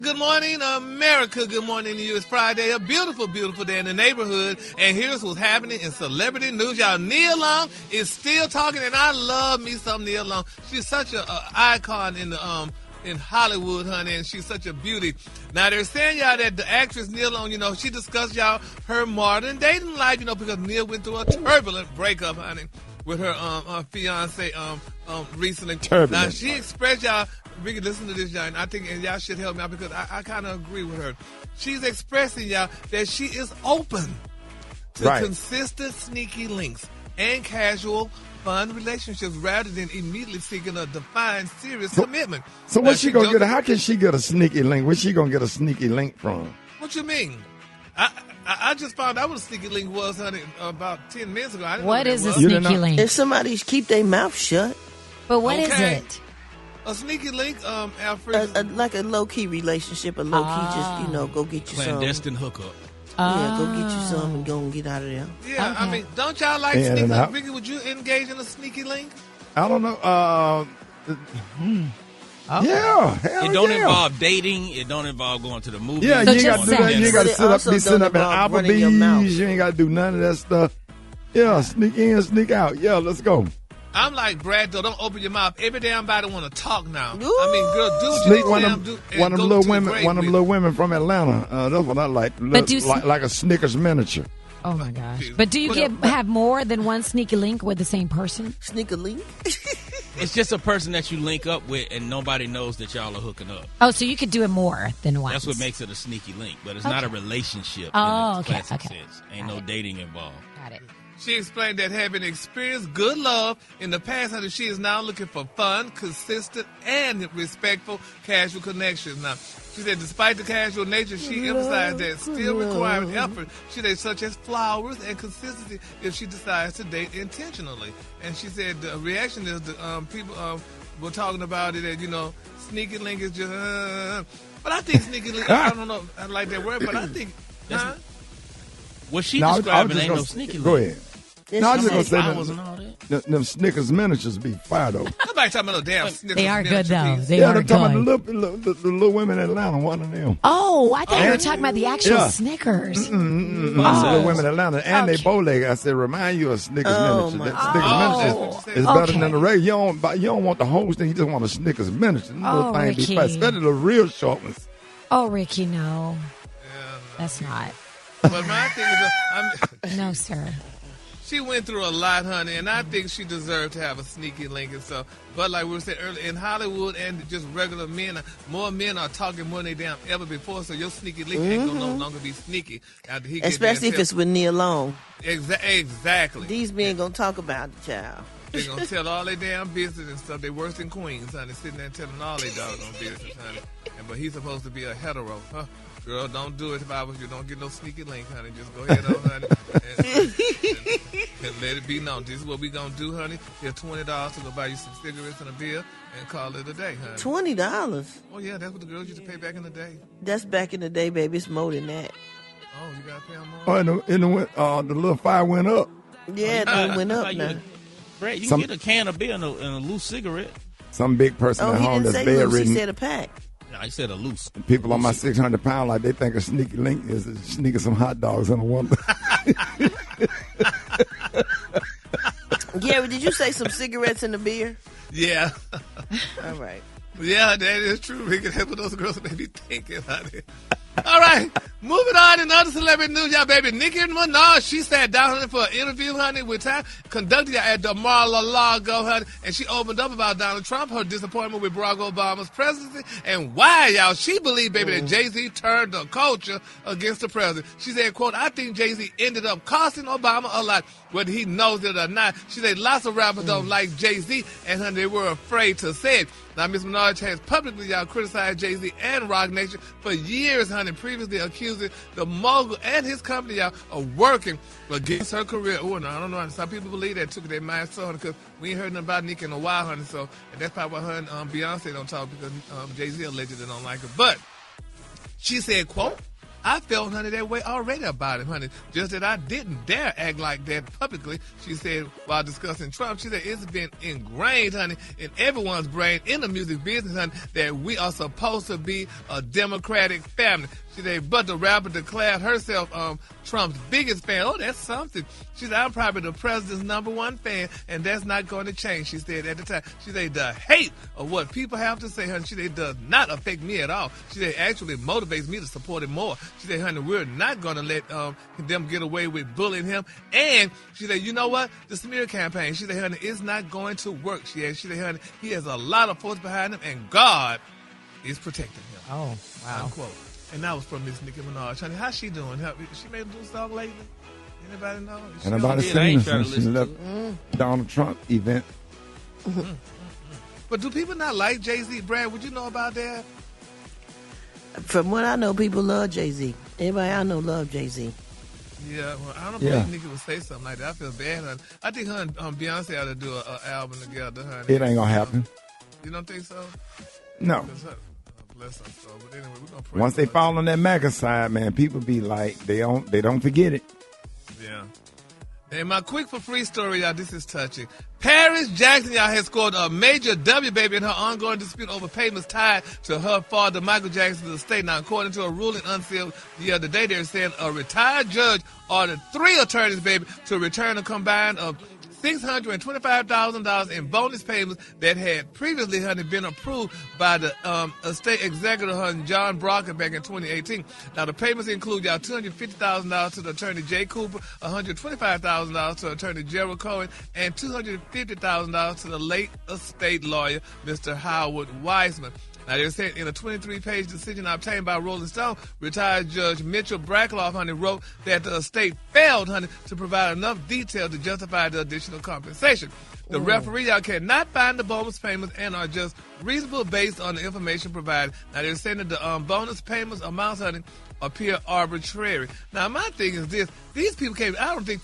Good morning, America. Good morning to you. It's Friday, a beautiful, beautiful day in the neighborhood. And here's what's happening in celebrity news. Y'all, Nia Long is still talking, and I love me some Nia Long. She's such an icon in the in Hollywood, honey, and she's such a beauty. Now, they're saying, y'all, that the actress Nia Long, she discussed, y'all, her modern dating life, because Nia went through a turbulent breakup, honey, with her fiance recently. Turbulent. Now, she expressed, y'all, Rickey, listen to this, y'all, and I think y'all should help me out because I kind of agree with her. She's expressing, y'all, that she is open to consistent, sneaky links and casual, fun relationships rather than immediately seeking a defined, serious commitment. So what's she going to get? How can she get a sneaky link? Where's she going to get a sneaky link from? What you mean? I just found out what a sneaky link was, honey, about 10 minutes ago. I didn't what know is what a was. sneaky link? If somebody keep their mouth shut. But what is it? A sneaky link, Alfred. Like a low-key relationship, a low-key just, go get you some. Clandestine hookup. Yeah, go get you some and go and get out of there. Yeah, Okay. I mean, don't y'all like sneaky link? Rickey, would you engage in a sneaky link? I don't know. Okay. Yeah, hell It don't yeah. involve dating. It don't involve going to the movies. Yeah, So you ain't got to do that. You ain't got But to it be sitting up in also don't involve running your mouth. Applebee's. You ain't got to do none of that stuff. Yeah, sneak in, sneak out. Yeah, let's go. I'm like Brad, though. Don't open your mouth. Every damn body want to talk now. Ooh. I mean, girl, do what Sneak you one damn of do. them, and one of go them little to the women, grave one of them with little women from Atlanta. That's what I like. But do you Like a Snickers miniature. Oh my gosh! But do you have more than one sneaky link with the same person? Sneak a link. It's just a person that you link up with, and nobody knows that y'all are hooking up. Oh, so you could do it more than once. That's what makes it a sneaky link, but it's not a relationship Oh, in the okay, classic okay. sense. Ain't Got no it. dating involved. Got it. She explained that having experienced good love in the past, honey, she is now looking for fun, consistent, and respectful casual connections. Now, she said despite the casual nature, she emphasized that still requiring effort, she said, such as flowers and consistency if she decides to date intentionally. And she said the reaction is people were talking about it that, sneaky link is just, but I think sneaky link, I don't know if I like that word, but I think, What she No, I was describing just ain't gonna- no sneaky link. Go ahead. No, I was just going to say Flowers and all that. them Snickers miniatures be fire, though. nobody talking about no damn Snickers. They are good miniature though. piece. They Yeah, are I'm talking good. about the little women in Atlanta, one of them. Oh, I thought you were talking about the actual Yeah. Snickers. The little women in Atlanta. And they Okay. bow leg. I said, remind you of Snickers miniature. my That Snickers miniature is better than the regular. You don't want the whole thing. You just want a Snickers miniature. Them little things be Rickey. fast. Especially the real short ones. Oh, Rickey, no. Yeah, That's not. but my thing is, No, sir. she went through a lot, honey, and I think she deserved to have a sneaky link and stuff. But like we were saying earlier, in Hollywood and just regular men, more men are talking more than they damn ever before. So your sneaky link ain't gonna no longer be sneaky. After he get Especially there if it's with Nia Long. exactly. These men gonna talk about the child. They gonna tell all their damn business and stuff. They worse than queens, honey, sitting there telling all their doggone business, honey. But he's supposed to be a hetero, huh? Girl, don't do it if I was you. Don't get no sneaky link, honey. Just go ahead on, honey, and let it be known. This is what we gonna do, honey. Here's $20 to go buy you some cigarettes and a beer and call it a day, honey. $20. Oh yeah, that's what the girls used to pay back in the day. That's back in the day, baby. It's more than that. Oh, you gotta pay them more. Oh, and the little fire went up. Yeah, it went up How now. Brad, you can get a can of beer and a loose cigarette. Some big person Oh, at he home didn't that's say loose. He bedridden. said a pack. I said a loose. People on my 600 pound, like they think a sneaky link is sneaking some hot dogs in a wonder. Gary, did you say some cigarettes in the beer? Yeah. All right. Yeah, that is true, Ricky. That's what those girls may be thinking, honey. All right, moving on in other celebrity news, y'all, baby. Nicki Minaj, she sat down, honey, for an interview, honey, with time conducted at the Mar-a-Lago, honey, and she opened up about Donald Trump, her disappointment with Barack Obama's presidency, and why, y'all, she believed, baby, that Jay-Z turned the culture against the president. She said, quote, I think Jay-Z ended up costing Obama a lot, whether he knows it or not. She said lots of rappers don't like Jay-Z, and honey, they were afraid to say it. Now, Ms. Minaj has publicly, y'all, criticized Jay-Z and Roc Nation for years, honey, previously accusing the mogul and his company, y'all, of working against her career. Oh, no, I don't know. Honey. Some people believe that took their mind so, honey, because we ain't heard nothing about Nicki in a while, honey, so and that's probably why her and Beyonce don't talk, because Jay-Z allegedly don't like her. But she said, quote, I felt, honey, that way already about him, honey. Just that I didn't dare act like that publicly, she said, while discussing Trump. She said it's been ingrained, honey, in everyone's brain in the music business, honey, that we are supposed to be a Democratic family. She said, but the rapper declared herself Trump's biggest fan. Oh, that's something. She said, I'm probably the president's #1 fan, and that's not going to change, she said at the time. She said, the hate of what people have to say, honey, she said, does not affect me at all. She said, actually motivates me to support him more. She said, honey, we're not going to let them get away with bullying him. And she said, you know what? The smear campaign, she said, honey, it's not going to work. She said, honey, he has a lot of force behind him, and God is protecting him. Oh, wow. Unquote. And that was from Miss Nicki Minaj. Honey, how's she doing? She made a new song lately? Anybody know? Anybody seen her since she left Donald Trump event? But do people not like Jay-Z? Brad, would you know about that? From what I know, people love Jay-Z. Everybody I know love Jay-Z. Yeah, well, I don't believe Nicki would say something like that. I feel bad, honey. I think her and Beyonce ought to do an album together, honey. It ain't gonna happen. You don't think so? No. Bless her soul. But anyway, we're gonna pray. Once they fall on that MAGA side, man, people be like, they don't forget it. Yeah. And my quick for free story, y'all, this is touching. Paris Jackson, y'all, has scored a major W, baby, in her ongoing dispute over payments tied to her father, Michael Jackson's estate. Now, according to a ruling unsealed the other day, they're saying a retired judge ordered 3 attorneys, baby, to return a combined of $625,000 in bonus payments that had previously, honey, been approved by the estate executive, honey, John Brockett, back in 2018. Now, the payments include, y'all, $250,000 to the attorney Jay Cooper, $125,000 to attorney Gerald Cohen, and $250,000 to the late estate lawyer, Mr. Howard Weissman. Now, they said in a 23-page decision obtained by Rolling Stone, retired Judge Mitchell Brackloff, honey, wrote that the estate failed, honey, to provide enough detail to justify the additional compensation. The referee, y'all, cannot find the bonus payments and are just reasonable based on the information provided. Now, they're saying that the bonus payments amounts, honey, appear arbitrary. Now, my thing is this. These people can't, I don't think...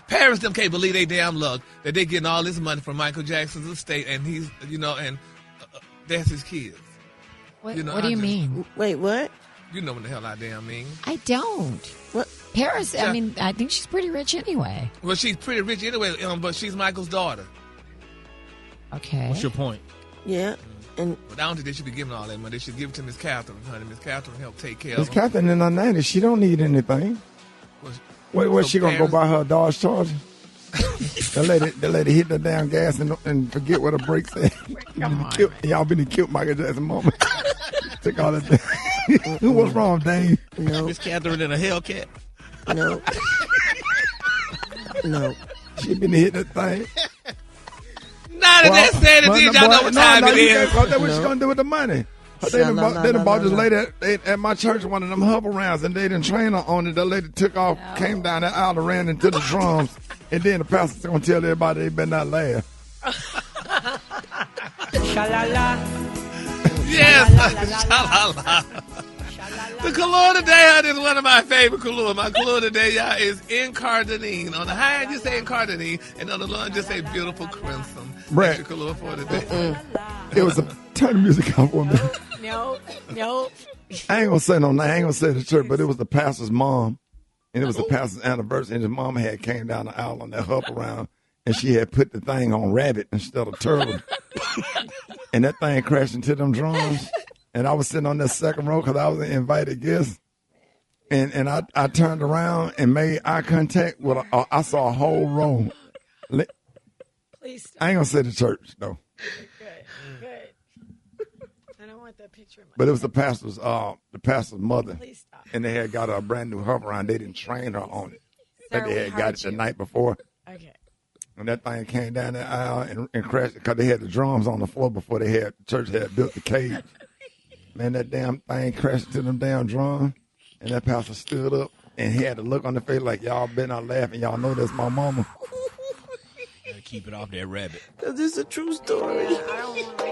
Parents them can't believe they damn luck that they getting all this money from Michael Jackson's estate, and he's, and that's his kids. What do you mean? Wait, what? You know what the hell I damn mean. I don't. What? Paris, I mean, I think she's pretty rich anyway. Well, she's pretty rich anyway, but she's Michael's daughter. Okay. What's your point? Yeah. And But I don't think they should be giving all that money. They should give it to Miss Catherine, honey. Miss Catherine help take care of Miss them. Catherine in her 90s, she don't need anything. What's she gonna go buy her a Dodge Charger? The lady hit the damn gas and forget what her brakes said. Y'all been killed Michael Jackson moment. Took all that. What's wrong, Dave? no, Miss Catherine in a Hellcat. no, no. She been hit that thing. Not in that saying it, did y'all know what time it is? That's what she gonna do with the money. They done bought this lady at my church, one of them hover rounds, and they didn't train her on it. The lady took off, came down the aisle, and ran into the drums, and then the pastor's gonna tell everybody they better not laugh. Sha-la-la. Yes, sha-la-la. The color today, honey, is one of my favorite colors. My color today, y'all, is incarnadine. On the high end, you say incarnadine, and on the low end, just say beautiful crimson. Brett. That's your color for today. It was a turn the music off for me. No. I ain't gonna say no name. I ain't gonna say the church, but it was the pastor's mom, and it was the pastor's anniversary, and his mom had came down the aisle on that hop around, and she had put the thing on rabbit instead of turtle, and that thing crashed into them drums, and I was sitting on that second row because I was an invited guest, and I turned around and made eye contact with I saw a whole row. Please stop. I ain't gonna say the church though. Good. I don't want that picture. But it was the pastor's mother, Please stop. and they had got her a brand new hover around. They didn't train her on it. Sir, But they we had got heard it the you. night before, Okay. and that thing came down the aisle and crashed because they had the drums on the floor before the church had built the cage. Man, that damn thing crashed into them damn drums, and that pastor stood up and he had a look on the face like, y'all better not laugh, and y'all know that's my mama. Gotta keep it off that rabbit. This is a true story. I don't want to